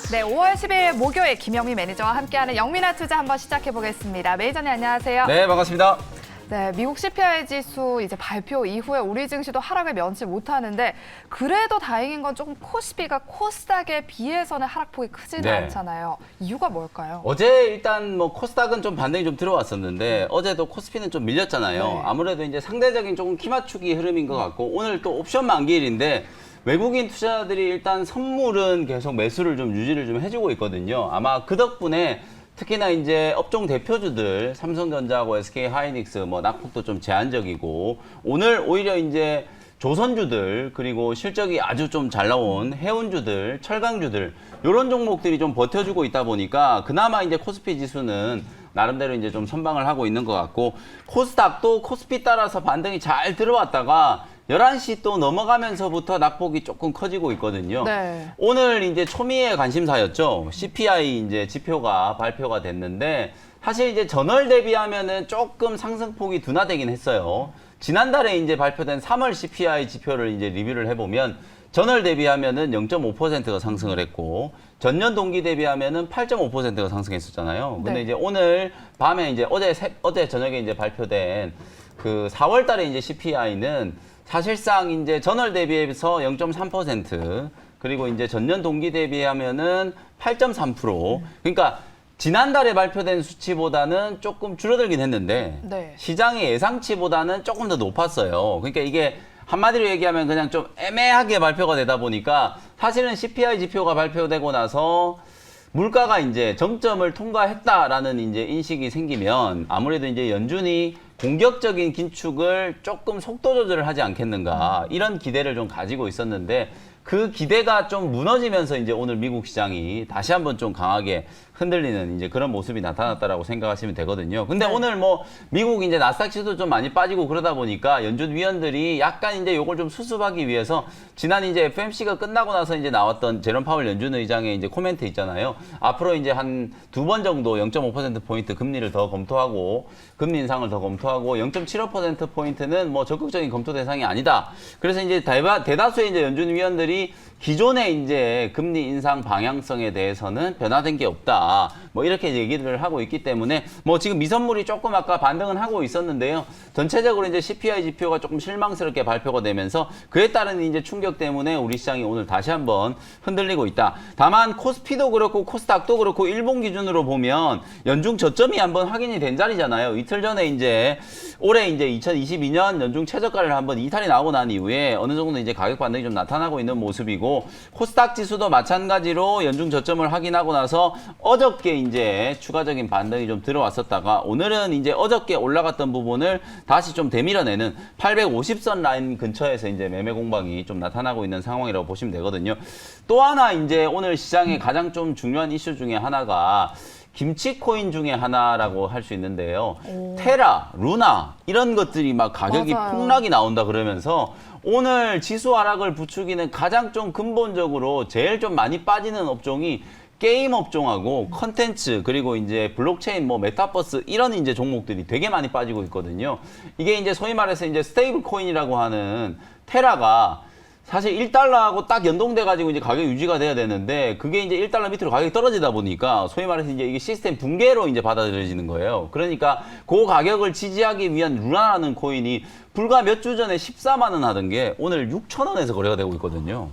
네, 5월 10일 목요일 김영미 매니저와 함께하는 영미나 투자 한번 시작해 보겠습니다. 매니저님 안녕하세요. 네, 반갑습니다. 네, 미국 CPI 지수 이제 발표 이후에 우리 증시도 하락을 면치 못하는데 그래도 다행인 건 조금 코스피가 코스닥에 비해서는 하락폭이 크지는 않잖아요. 이유가 뭘까요? 어제 일단 뭐 코스닥은 좀 반등이 좀 들어왔었는데 어제도 코스피는 좀 밀렸잖아요. 네. 아무래도 이제 상대적인 조금 키맞추기 흐름인 것 같고 오늘 또 옵션 만기일인데 외국인 투자자들이 일단 선물은 계속 매수를 좀 유지를 좀 해주고 있거든요. 아마 그 덕분에 특히나 이제 업종 대표주들 삼성전자하고 SK하이닉스 뭐 낙폭도 좀 제한적이고 오늘 오히려 이제 조선주들 그리고 실적이 아주 좀 잘 나온 해운주들, 철강주들 이런 종목들이 좀 버텨주고 있다 보니까 그나마 이제 코스피 지수는 나름대로 이제 좀 선방을 하고 있는 것 같고 코스닥도 코스피 따라서 반등이 잘 들어왔다가 11시 또 넘어가면서부터 낙폭이 조금 커지고 있거든요. 네. 오늘 이제 초미의 관심사였죠. CPI 이제 지표가 발표가 됐는데 사실 이제 전월 대비하면은 조금 상승폭이 둔화되긴 했어요. 지난달에 이제 발표된 3월 CPI 지표를 이제 리뷰를 해보면 전월 대비하면은 0.5%가 상승을 했고 전년 동기 대비하면은 8.5%가 상승했었잖아요. 근데 네. 이제 오늘 밤에 이제 어제 저녁에 이제 발표된 그 4월 달에 이제 CPI는 사실상 이제 전월 대비해서 0.3% 그리고 이제 전년 동기 대비하면은 8.3%. 그러니까 지난달에 발표된 수치보다는 조금 줄어들긴 했는데 네. 시장의 예상치보다는 조금 더 높았어요. 그러니까 이게 한마디로 얘기하면 그냥 좀 애매하게 발표가 되다 보니까 사실은 CPI 지표가 발표되고 나서 물가가 이제 정점을 통과했다라는 이제 인식이 생기면 아무래도 이제 연준이 공격적인 긴축을 조금 속도 조절을 하지 않겠는가 이런 기대를 좀 가지고 있었는데 그 기대가 좀 무너지면서 이제 오늘 미국 시장이 다시 한번 좀 강하게 흔들리는 이제 그런 모습이 나타났다라고 생각하시면 되거든요. 근데 네. 오늘 뭐 미국 이제 나스닥 지수도 좀 많이 빠지고 그러다 보니까 연준 위원들이 약간 이제 요걸 좀 수습하기 위해서 지난 이제 FMC가 끝나고 나서 이제 나왔던 제롬 파월 연준 의장의 이제 코멘트 있잖아요. 앞으로 이제 한 2번 정도 0.5%포인트 금리를 더 검토하고 금리 인상을 더 검토하고 0.75%포인트는 뭐 적극적인 검토 대상이 아니다. 그래서 이제 대다수의 이제 연준 위원들이 기존의 이제 금리 인상 방향성에 대해서는 변화된 게 없다. 뭐 이렇게 얘기를 하고 있기 때문에 뭐 지금 미선물이 조금 아까 반등은 하고 있었는데요. 전체적으로 이제 CPI 지표가 조금 실망스럽게 발표가 되면서 그에 따른 이제 충격 때문에 우리 시장이 오늘 다시 한번 흔들리고 있다. 다만 코스피도 그렇고 코스닥도 그렇고 일본 기준으로 보면 연중 저점이 한번 확인이 된 자리잖아요. 이틀 전에 이제 올해 이제 2022년 연중 최저가를 한번 이탈이 나오고 난 이후에 어느 정도 이제 가격 반등이 좀 나타나고 있는 모습이고 코스닥 지수도 마찬가지로 연중 저점을 확인하고 나서 어저께 이제 추가적인 반등이 좀 들어왔었다가 오늘은 이제 어저께 올라갔던 부분을 다시 좀 되밀어내는 850선 라인 근처에서 이제 매매 공방이 좀 나타나고 있는 상황이라고 보시면 되거든요. 또 하나 이제 오늘 시장의 가장 좀 중요한 이슈 중에 하나가 김치 코인 중에 하나라고 할 수 있는데요. 테라, 루나 이런 것들이 막 가격이 맞아요. 폭락이 나온다 그러면서 오늘 지수 하락을 부추기는 가장 좀 근본적으로 제일 좀 많이 빠지는 업종이 게임 업종하고 컨텐츠 그리고 이제 블록체인 뭐 메타버스 이런 이제 종목들이 되게 많이 빠지고 있거든요. 이게 이제 소위 말해서 이제 스테이블 코인이라고 하는 테라가 사실 1달러하고 딱 연동돼가지고 이제 가격 유지가 돼야 되는데 그게 이제 1달러 밑으로 가격이 떨어지다 보니까 소위 말해서 이제 이게 시스템 붕괴로 이제 받아들여지는 거예요. 그러니까 그 가격을 지지하기 위한 루나라는 코인이 불과 몇 주 전에 14만 원 하던 게 오늘 6천 원에서 거래가 되고 있거든요.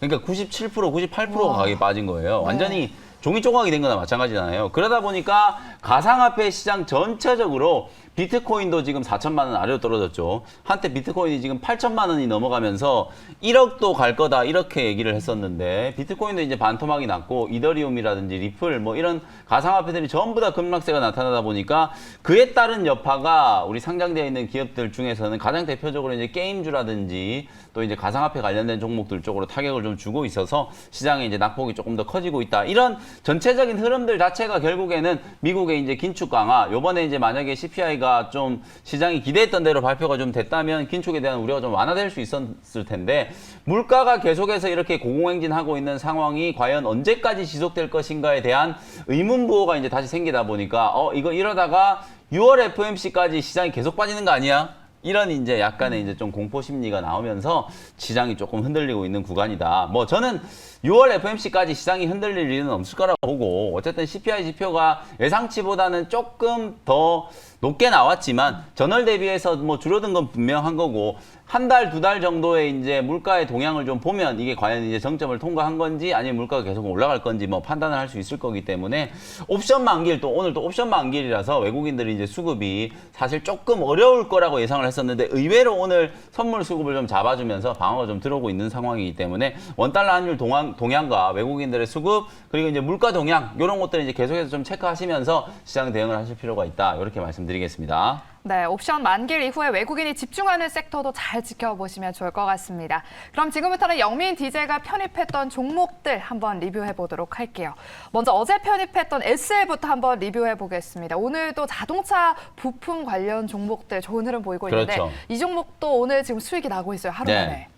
그러니까 97%, 98%가 가격이 빠진 거예요. 완전히 종이 조각이 된 거나 마찬가지잖아요. 그러다 보니까 가상화폐 시장 전체적으로 비트코인도 지금 4천만 원 아래로 떨어졌죠. 한때 비트코인이 지금 8천만 원이 넘어가면서 1억도 갈 거다 이렇게 얘기를 했었는데 비트코인도 이제 반토막이 났고 이더리움이라든지 리플 뭐 이런 가상화폐들이 전부 다 급락세가 나타나다 보니까 그에 따른 여파가 우리 상장되어 있는 기업들 중에서는 가장 대표적으로 이제 게임주라든지 또 이제 가상화폐 관련된 종목들 쪽으로 타격을 좀 주고 있어서 시장에 이제 낙폭이 조금 더 커지고 있다. 이런 전체적인 흐름들 자체가 결국에는 미국의 이제 긴축 강화, 요번에 이제 만약에 CPI가 좀 시장이 기대했던 대로 발표가 좀 됐다면 긴축에 대한 우려가 좀 완화될 수 있었을 텐데 물가가 계속해서 이렇게 고공행진하고 있는 상황이 과연 언제까지 지속될 것인가에 대한 의문부호가 이제 다시 생기다 보니까 이거 이러다가 6월 FOMC까지 시장이 계속 빠지는 거 아니야? 이런 이제 약간의 이제 좀 공포 심리가 나오면서 시장이 조금 흔들리고 있는 구간이다. 뭐 저는 6월 FOMC까지 시장이 흔들릴 일은 없을 거라고 보고 어쨌든 CPI 지표가 예상치보다는 조금 더 높게 나왔지만 전월 대비해서 뭐 줄어든 건 분명한 거고 한 달, 두 달 정도의 이제 물가의 동향을 좀 보면 이게 과연 이제 정점을 통과한 건지 아니면 물가가 계속 올라갈 건지 뭐 판단을 할 수 있을 거기 때문에 옵션 만기일 또 오늘 또 옵션 만기일이라서 외국인들이 이제 수급이 사실 조금 어려울 거라고 예상을 했었는데 의외로 오늘 선물 수급을 좀 잡아주면서 방어가 좀 들어오고 있는 상황이기 때문에 원달러 환율 동향과 외국인들의 수급 그리고 이제 물가 동향 이런 것들을 이제 계속해서 좀 체크하시면서 시장 대응을 하실 필요가 있다 이렇게 말씀드리겠습니다. 네, 옵션 만기일 이후에 외국인이 집중하는 섹터도 잘 지켜보시면 좋을 것 같습니다. 그럼 지금부터는 영민 DJ가 편입했던 종목들 한번 리뷰해 보도록 할게요. 먼저 어제 편입했던 SL부터 한번 리뷰해 보겠습니다. 오늘도 자동차 부품 관련 종목들 좋은 흐름 보이고 있는데 그렇죠. 이 종목도 오늘 지금 수익이 나고 있어요. 하루 네. 만에.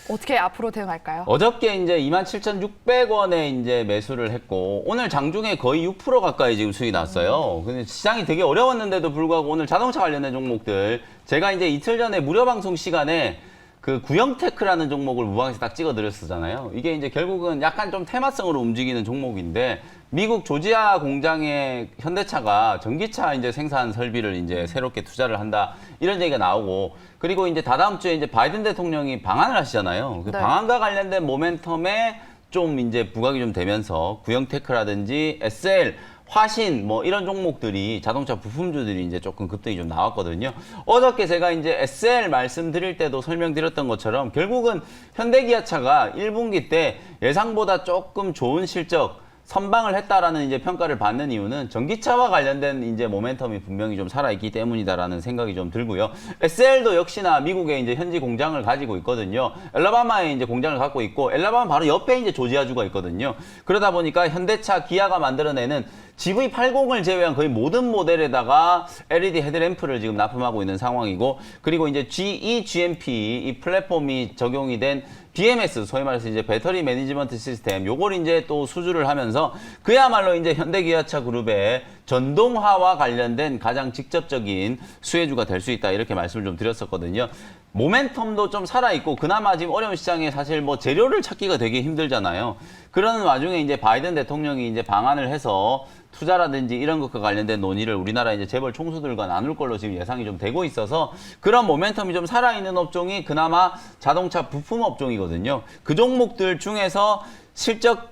어떻게 앞으로 대응할까요? 어저께 이제 27,600원에 이제 매수를 했고 오늘 장중에 거의 6% 가까이 지금 수익이 났어요. 근데 시장이 되게 어려웠는데도 불구하고 오늘 자동차 관련된 종목들 제가 이제 이틀 전에 무료 방송 시간에 그 구형테크라는 종목을 무방에서 딱 찍어 드렸었잖아요. 이게 이제 결국은 약간 좀 테마성으로 움직이는 종목인데 미국 조지아 공장의 현대차가 전기차 이제 생산 설비를 이제 새롭게 투자를 한다 이런 얘기가 나오고 그리고 이제 다다음 주에 이제 바이든 대통령이 방한을 하시잖아요. 그 네. 방한과 관련된 모멘텀에 좀 이제 부각이 좀 되면서 구형테크라든지 SL 화신 뭐 이런 종목들이 자동차 부품주들이 이제 조금 급등이 좀 나왔거든요. 어저께 제가 이제 SL 말씀드릴 때도 설명드렸던 것처럼 결국은 현대기아차가 1분기 때 예상보다 조금 좋은 실적 선방을 했다라는 이제 평가를 받는 이유는 전기차와 관련된 이제 모멘텀이 분명히 좀 살아있기 때문이다라는 생각이 좀 들고요. SL도 역시나 미국에 이제 현지 공장을 가지고 있거든요. 엘라바마에 이제 공장을 갖고 있고 엘라바마 바로 옆에 이제 조지아주가 있거든요. 그러다 보니까 현대차, 기아가 만들어내는 GV80을 제외한 거의 모든 모델에다가 LED 헤드램프를 지금 납품하고 있는 상황이고 그리고 이제 GE GMP 이 플랫폼이 적용이 된 BMS 소위 말해서 이제 배터리 매니지먼트 시스템 요걸 이제 또 수주를 하면서 그야말로 이제 현대기아차 그룹의 전동화와 관련된 가장 직접적인 수혜주가 될 수 있다 이렇게 말씀을 좀 드렸었거든요. 모멘텀도 좀 살아있고 그나마 지금 어려운 시장에 사실 뭐 재료를 찾기가 되게 힘들잖아요. 그런 와중에 이제 바이든 대통령이 이제 방한을 해서 투자라든지 이런 것과 관련된 논의를 우리나라 이제 재벌 총수들과 나눌 걸로 지금 예상이 좀 되고 있어서 그런 모멘텀이 좀 살아있는 업종이 그나마 자동차 부품 업종이거든요. 그 종목들 중에서 실적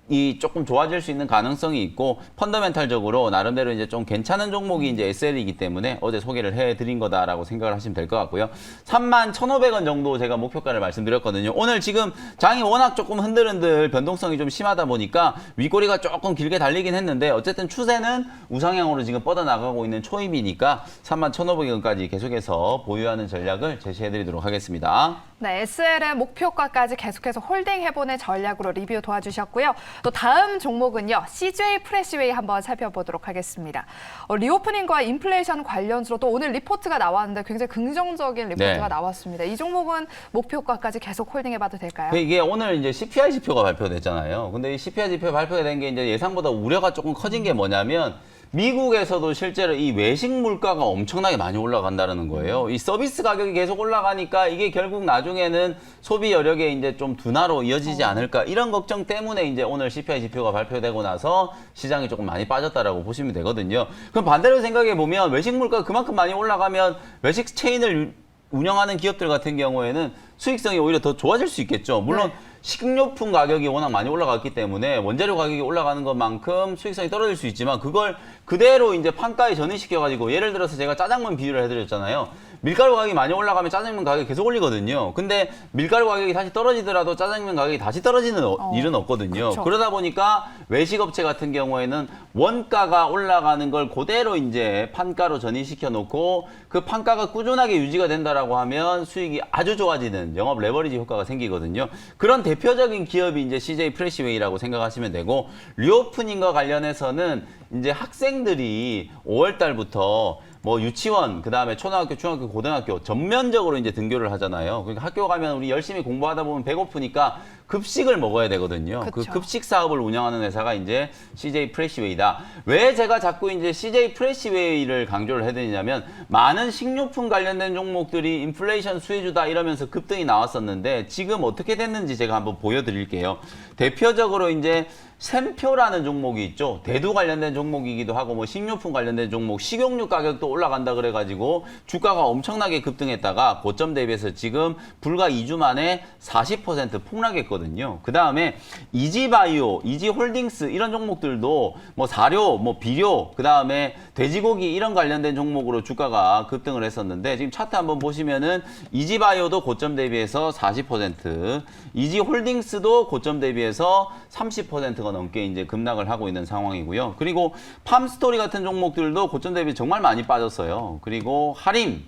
이 조금 좋아질 수 있는 가능성이 있고 펀더멘탈적으로 나름대로 이제 좀 괜찮은 종목이 이제 SL이기 때문에 어제 소개를 해드린 거다라고 생각을 하시면 될 것 같고요. 31,500원 정도 제가 목표가를 말씀드렸거든요. 오늘 지금 장이 워낙 조금 흔들흔들 변동성이 좀 심하다 보니까 윗꼬리가 조금 길게 달리긴 했는데 어쨌든 추세는 우상향으로 지금 뻗어나가고 있는 초입이니까 31,500원까지 계속해서 보유하는 전략을 제시해드리도록 하겠습니다. 네, SL의 목표가까지 계속해서 홀딩해보는 전략으로 리뷰 도와주셨고요. 또 다음 종목은요. CJ 프레시웨이 한번 살펴보도록 하겠습니다. 리오프닝과 인플레이션 관련주로 또 오늘 리포트가 나왔는데 굉장히 긍정적인 리포트가 나왔습니다. 이 종목은 목표가까지 계속 홀딩해봐도 될까요? 이게 오늘 이제 CPI 지표가 발표됐잖아요. 근데 이 CPI 지표 발표가 된 게 이제 예상보다 우려가 조금 커진 게 뭐냐면 미국에서도 실제로 이 외식 물가가 엄청나게 많이 올라간다는 거예요. 이 서비스 가격이 계속 올라가니까 이게 결국 나중에는 소비 여력에 이제 좀 둔화로 이어지지 않을까 이런 걱정 때문에 이제 오늘 CPI 지표가 발표되고 나서 시장이 조금 많이 빠졌다라고 보시면 되거든요. 그럼 반대로 생각해 보면 외식 물가가 그만큼 많이 올라가면 외식 체인을 운영하는 기업들 같은 경우에는 수익성이 오히려 더 좋아질 수 있겠죠. 물론 식료품 가격이 워낙 많이 올라갔기 때문에 원재료 가격이 올라가는 것만큼 수익성이 떨어질 수 있지만 그걸 그대로 이제 판가에 전이시켜가지고 예를 들어서 제가 짜장면 비유를 해드렸잖아요. 밀가루 가격이 많이 올라가면 짜장면 가격이 계속 올리거든요. 근데 밀가루 가격이 다시 떨어지더라도 짜장면 가격이 다시 떨어지는 일은 없거든요. 그렇죠. 그러다 보니까 외식업체 같은 경우에는 원가가 올라가는 걸 그대로 이제 판가로 전이시켜 놓고 그 판가가 꾸준하게 유지가 된다라고 하면 수익이 아주 좋아지는 영업 레버리지 효과가 생기거든요. 그런 대표적인 기업이 이제 CJ 프레시웨이라고 생각하시면 되고 리오프닝과 관련해서는 이제 학생들이 5월 달부터 뭐 유치원, 그다음에 초등학교, 중학교, 고등학교 전면적으로 이제 등교를 하잖아요. 그러니까 학교 가면 우리 열심히 공부하다 보면 배고프니까 급식을 먹어야 되거든요. 그 그쵸. 급식 사업을 운영하는 회사가 이제 CJ 프레시웨이다. 왜 제가 자꾸 이제 CJ 프레시웨이를 강조를 해드리냐면 많은 식료품 관련된 종목들이 인플레이션 수혜주다 이러면서 급등이 나왔었는데 지금 어떻게 됐는지 제가 한번 보여드릴게요. 대표적으로 이제 샘표라는 종목이 있죠. 대두 관련된 종목이기도 하고 뭐 식료품 관련된 종목, 식용유 가격도 올라간다 그래가지고 주가가 엄청나게 급등했다가 고점 대비해서 지금 불과 2주 만에 40% 폭락했거든요. 그 다음에 이지바이오, 이지홀딩스 이런 종목들도 뭐 사료, 뭐 비료, 그 다음에 돼지고기 이런 관련된 종목으로 주가가 급등을 했었는데 지금 차트 한번 보시면은 이지바이오도 고점 대비해서 40%, 이지홀딩스도 고점 대비해서 30%가 넘게 이제 급락을 하고 있는 상황이고요. 그리고 팜스토리 같은 종목들도 고점 대비 정말 많이 빠졌어요. 그리고 할인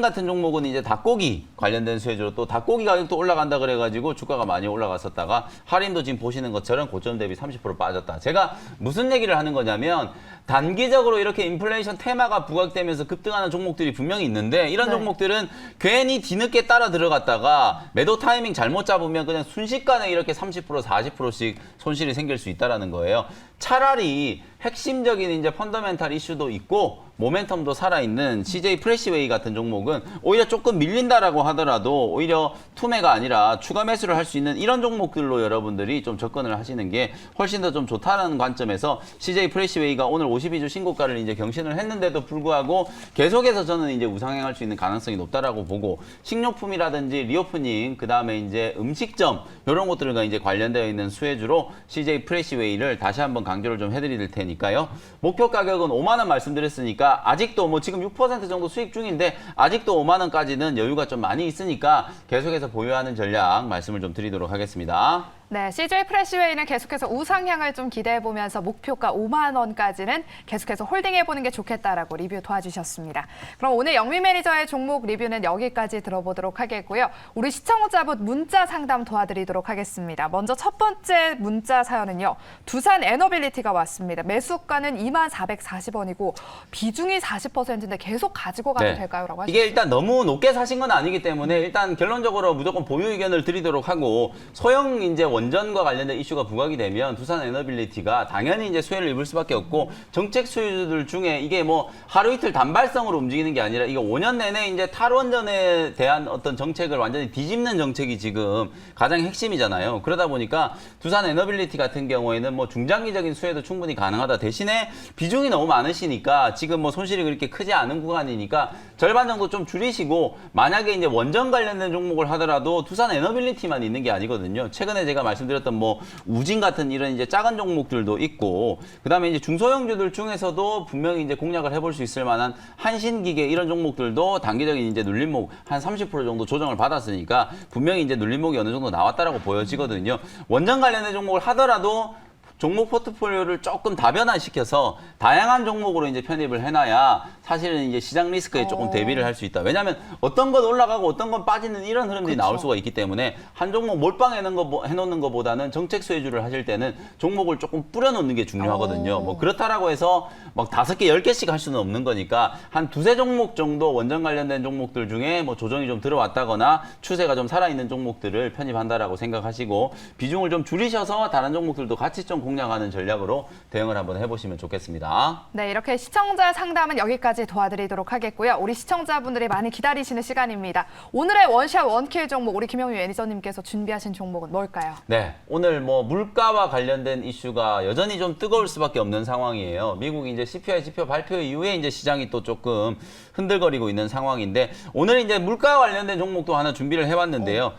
같은 종목은 이제 닭고기 관련된 수혜주로 또 닭고기 가격도 올라간다 그래가지고 주가가 많이 올라갔었다가 할인도 지금 보시는 것처럼 고점 대비 30% 빠졌다. 제가 무슨 얘기를 하는 거냐면 단기적으로 이렇게 인플레이션 테마가 부각되면서 급등하는 종목들이 분명히 있는데 이런 네. 종목들은 괜히 뒤늦게 따라 들어갔다가 매도 타이밍 잘못 잡으면 그냥 순식간에 이렇게 30% 40%씩 손실이 생길 수 있다는 거예요. 차라리 핵심적인 이제 펀더멘탈 이슈도 있고 모멘텀도 살아있는 CJ 프레시웨이 같은 종목은 오히려 조금 밀린다라고 하더라도 오히려 투매가 아니라 추가 매수를 할 수 있는 이런 종목들로 여러분들이 좀 접근을 하시는 게 훨씬 더 좀 좋다는 관점에서 CJ 프레시웨이가 오늘 52주 신고가를 이제 경신을 했는데도 불구하고 계속해서 저는 이제 우상향할 수 있는 가능성이 높다라고 보고 식료품이라든지 리오프닝 그다음에 이제 음식점 이런 것들과 이제 관련되어 있는 수혜주로 CJ 프레시웨이를 다시 한번 강조를 좀 해드릴 테니까요. 목표 가격은 5만 원 말씀드렸으니까 아직도 뭐 지금 6% 정도 수익 중인데 아직도 5만 원까지는 여유가 좀 많이 있으니까 계속해서 보유하는 전략 말씀을 좀 드리도록 하겠습니다. 네, CJ 프레시웨이는 계속해서 우상향을 좀 기대해보면서 목표가 5만 원까지는 계속해서 홀딩해보는 게 좋겠다라고 리뷰 도와주셨습니다. 그럼 오늘 영미 매니저의 종목 리뷰는 여기까지 들어보도록 하겠고요. 우리 시청자분 문자 상담 도와드리도록 하겠습니다. 먼저 첫 번째 문자 사연은요. 두산 에너빌리티가 왔습니다. 매수가는 24,440원이고 비중이 40%인데 계속 가지고 가도 될까요? 라고 하셨습니다. 이게 일단 너무 높게 사신 건 아니기 때문에 일단 결론적으로 무조건 보유 의견을 드리도록 하고 소형 이제 원전과 관련된 이슈가 부각이 되면 두산 에너빌리티가 당연히 이제 수혜를 입을 수밖에 없고 정책 수혜주들 중에 이게 뭐 하루 이틀 단발성으로 움직이는 게 아니라 이게 5년 내내 이제 탈원전에 대한 어떤 정책을 완전히 뒤집는 정책이 지금 가장 핵심이잖아요. 그러다 보니까 두산 에너빌리티 같은 경우에는 뭐 중장기적인 수혜도 충분히 가능하다. 대신에 비중이 너무 많으시니까 지금 뭐 손실이 그렇게 크지 않은 구간이니까 절반 정도 좀 줄이시고 만약에 이제 원전 관련된 종목을 하더라도 두산 에너빌리티만 있는 게 아니거든요. 최근에 제가 말씀드렸던 뭐 우진 같은 이런 이제 작은 종목들도 있고 그다음에 이제 중소형주들 중에서도 분명히 이제 공략을 해볼 수 있을 만한 한신기계 이런 종목들도 단기적인 이제 눌림목 한 30% 정도 조정을 받았으니까 분명히 이제 눌림목이 어느 정도 나왔다라고 보여지거든요. 원전 관련된 종목을 하더라도 종목 포트폴리오를 조금 다변화시켜서 다양한 종목으로 이제 편입을 해놔야 사실은 이제 시장 리스크에 조금 대비를 할 수 있다. 왜냐하면 어떤 건 올라가고 어떤 건 빠지는 이런 흐름들이 나올 수가 있기 때문에 한 종목 몰빵해놓는 것보다는 정책 수혜주를 하실 때는 종목을 조금 뿌려놓는 게 중요하거든요. 뭐 그렇다라고 해서 막 5개, 10개씩 할 수는 없는 거니까 한 2-3 종목 정도 원전 관련된 종목들 중에 뭐 조정이 좀 들어왔다거나 추세가 좀 살아있는 종목들을 편입한다라고 생각하시고 비중을 좀 줄이셔서 다른 종목들도 같이 좀 공략하는 전략으로 대응을 한번 해보시면 좋겠습니다. 네, 이렇게 시청자 상담은 여기까지 도와드리도록 하겠고요. 우리 시청자분들이 많이 기다리시는 시간입니다. 오늘의 원샷 원킬 종목 우리 김영미 매니저님께서 준비하신 종목은 뭘까요? 네, 오늘 뭐 물가와 관련된 이슈가 여전히 좀 뜨거울 수밖에 없는 상황이에요. 미국이 이제 CPI 지표 발표 이후에 이제 시장이 또 조금 흔들거리고 있는 상황인데 오늘 이제 물가와 관련된 종목도 하나 준비를 해봤는데요.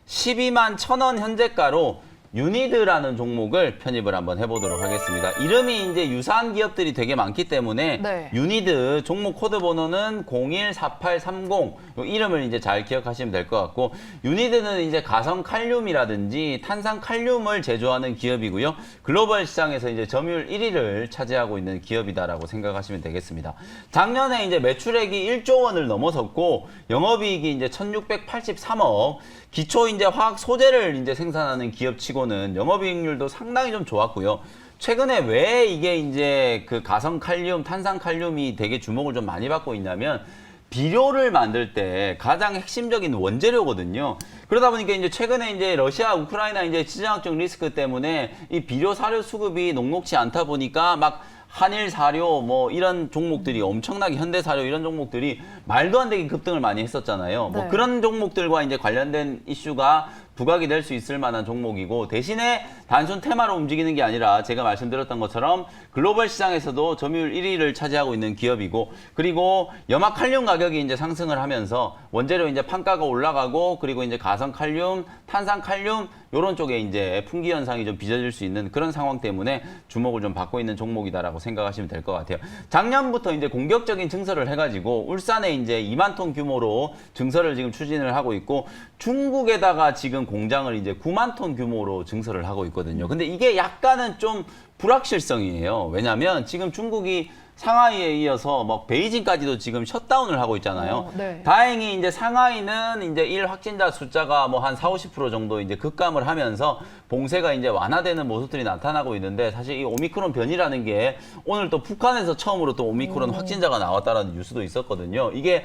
12만 1,000원 현재가로 유니드라는 종목을 편입을 한번 해보도록 하겠습니다. 이름이 이제 유사한 기업들이 되게 많기 때문에 네. 유니드 종목 코드 번호는 014830 이 이름을 이제 잘 기억하시면 될 것 같고 유니드는 이제 가성 칼륨이라든지 탄산 칼륨을 제조하는 기업이고요. 글로벌 시장에서 이제 점유율 1위를 차지하고 있는 기업이다라고 생각하시면 되겠습니다. 작년에 이제 매출액이 1조 원을 넘어섰고 영업이익이 이제 1,683억 기초 이제 화학 소재를 이제 생산하는 기업치고 기준으로는 영업이익률도 상당히 좀 좋았고요. 최근에 왜 이게 이제 그 가성칼륨, 탄산칼륨이 되게 주목을 좀 많이 받고 있냐면 비료를 만들 때 가장 핵심적인 원재료거든요. 그러다 보니까 이제 최근에 이제 러시아, 우크라이나 이제 지정학적 리스크 때문에 이 비료 사료 수급이 녹록지 않다 보니까 막 한일 사료 뭐 이런 종목들이 엄청나게 현대 사료 이런 종목들이 말도 안 되게 급등을 많이 했었잖아요. 네. 뭐 그런 종목들과 이제 관련된 이슈가 부각이 될 수 있을 만한 종목이고 대신에 단순 테마로 움직이는 게 아니라 제가 말씀드렸던 것처럼 글로벌 시장에서도 점유율 1위를 차지하고 있는 기업이고 그리고 염화칼륨 가격이 이제 상승을 하면서 원재료 이제 판가가 올라가고 그리고 이제 가성칼륨, 탄산칼륨 이런 쪽에 이제 풍기 현상이 좀 빚어질 수 있는 그런 상황 때문에 주목을 좀 받고 있는 종목이다라고 생각하시면 될 것 같아요. 작년부터 이제 공격적인 증설을 해가지고 울산에 이제 2만 톤 규모로 증설을 지금 추진을 하고 있고 중국에다가 지금 공장을 이제 9만 톤 규모로 증설을 하고 있거든요. 근데 이게 약간은 좀 불확실성이에요. 왜냐하면 지금 중국이 상하이에 이어서 뭐 베이징까지도 지금 셧다운을 하고 있잖아요. 네. 다행히 이제 상하이는 이제 일 확진자 숫자가 뭐 한 40~50% 정도 이제 급감을 하면서 봉쇄가 이제 완화되는 모습들이 나타나고 있는데 사실 이 오미크론 변이라는 게 오늘 또 북한에서 처음으로 또 오미크론 확진자가 나왔다라는 뉴스도 있었거든요. 이게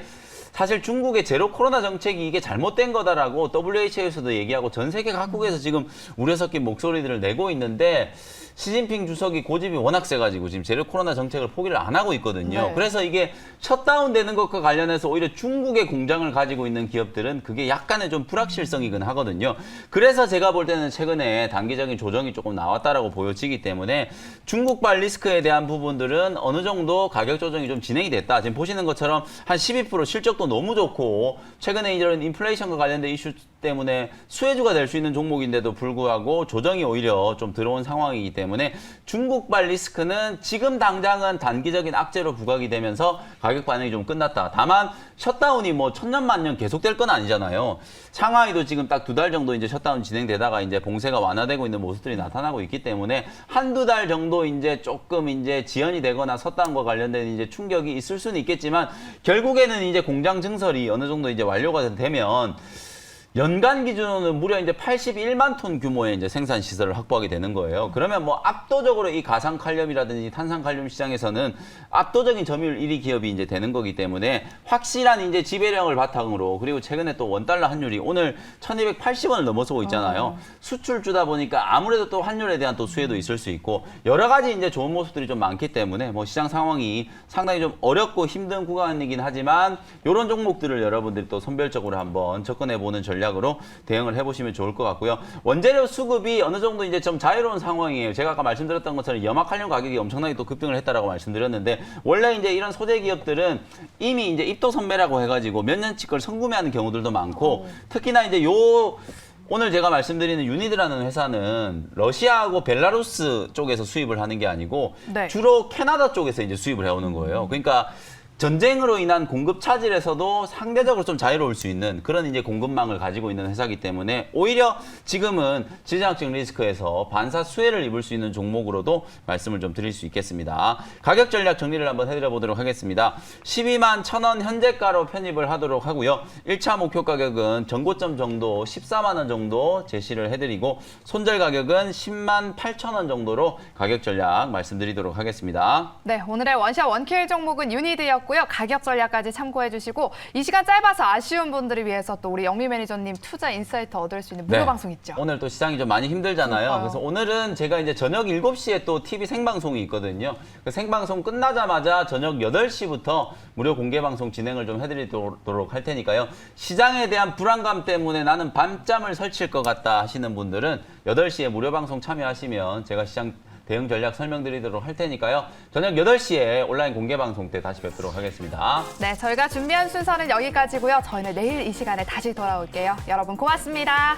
사실 중국의 제로 코로나 정책이 이게 잘못된 거다라고 WHO에서도 얘기하고 전 세계 각국에서 지금 우려 섞인 목소리들을 내고 있는데 시진핑 주석이 고집이 워낙 세가지고 지금 제로 코로나 정책을 포기를 안 하고 있거든요. 네. 그래서 이게 셧다운 되는 것과 관련해서 오히려 중국의 공장을 가지고 있는 기업들은 그게 약간의 좀 불확실성이긴 하거든요. 그래서 제가 볼 때는 최근에 단기적인 조정이 조금 나왔다라고 보여지기 때문에 중국발 리스크에 대한 부분들은 어느 정도 가격 조정이 좀 진행이 됐다. 지금 보시는 것처럼 한 12% 실적도 너무 좋고 최근에 이런 인플레이션과 관련된 이슈 때문에 수혜주가 될 수 있는 종목인데도 불구하고 조정이 오히려 좀 들어온 상황이기 때문에 중국발 리스크는 지금 당장은 단기적인 악재로 부각이 되면서 가격 반응이 좀 끝났다. 다만 셧다운이 뭐 천년만년 계속될 건 아니잖아요. 상하이도 지금 딱 2달 정도 이제 셧다운 진행되다가 이제 봉쇄가 완화되고 있는 모습들이 나타나고 있기 때문에 한두 달 정도 이제 조금 이제 지연이 되거나 셧다운과 관련된 이제 충격이 있을 수는 있겠지만 결국에는 이제 공장 증설이 어느 정도 이제 완료가 되면 연간 기준으로는 무려 이제 81만 톤 규모의 이제 생산 시설을 확보하게 되는 거예요. 그러면 뭐 압도적으로 이 가상칼륨이라든지 탄산칼륨 시장에서는 압도적인 점유율 1위 기업이 이제 되는 거기 때문에 확실한 이제 지배력을 바탕으로 그리고 최근에 또 원달러 환율이 오늘 1280원을 넘어서고 있잖아요. 수출주다 보니까 아무래도 또 환율에 대한 또 수혜도 있을 수 있고 여러 가지 이제 좋은 모습들이 좀 많기 때문에 뭐 시장 상황이 상당히 좀 어렵고 힘든 구간이긴 하지만 이런 종목들을 여러분들이 또 선별적으로 한번 접근해보는 전략으로 대응을 해보시면 좋을 것 같고요. 원재료 수급이 어느 정도 이제 좀 자유로운 상황이에요. 제가 아까 말씀드렸던 것처럼 염화칼륨 가격이 엄청나게 또 급등을 했다라고 말씀드렸는데 원래 이제 이런 소재 기업들은 이미 이제 입도 선매라고 해가지고 몇 년치 걸 선구매하는 경우들도 많고 특히나 이제 오늘 제가 말씀드리는 유니드라는 회사는 러시아하고 벨라루스 쪽에서 수입을 하는 게 아니고 네. 주로 캐나다 쪽에서 이제 수입을 해오는 거예요. 그러니까 전쟁으로 인한 공급 차질에서도 상대적으로 좀 자유로울 수 있는 그런 이제 공급망을 가지고 있는 회사이기 때문에 오히려 지금은 지정학적 리스크에서 반사 수혜를 입을 수 있는 종목으로도 말씀을 좀 드릴 수 있겠습니다. 가격 전략 정리를 한번 해드려 보도록 하겠습니다. 12만 1,000원 현재가로 편입을 하도록 하고요. 1차 목표 가격은 전고점 정도 14만 원 정도 제시를 해드리고 손절 가격은 10만 8,000원 정도로 가격 전략 말씀드리도록 하겠습니다. 네, 오늘의 원샷 원킬 종목은 유니드였고 가격 전략까지 참고해 주시고 이 시간 짧아서 아쉬운 분들을 위해서 또 우리 영미 매니저님 투자 인사이트 얻을 수 있는 무료 방송 있죠. 오늘 또 시장이 좀 많이 힘들잖아요. 그러니까요. 그래서 오늘은 제가 이제 저녁 7시에 또 TV 생방송이 있거든요. 그 생방송 끝나자마자 저녁 8시부터 무료 공개 방송 진행을 좀 해드리도록 할 테니까요. 시장에 대한 불안감 때문에 나는 밤잠을 설칠 것 같다 하시는 분들은 8시에 무료 방송 참여하시면 제가 시장 대응 전략 설명드리도록 할 테니까요. 저녁 8시에 온라인 공개 방송 때 다시 뵙도록 하겠습니다. 네, 저희가 준비한 순서는 여기까지고요. 저희는 내일 이 시간에 다시 돌아올게요. 여러분 고맙습니다.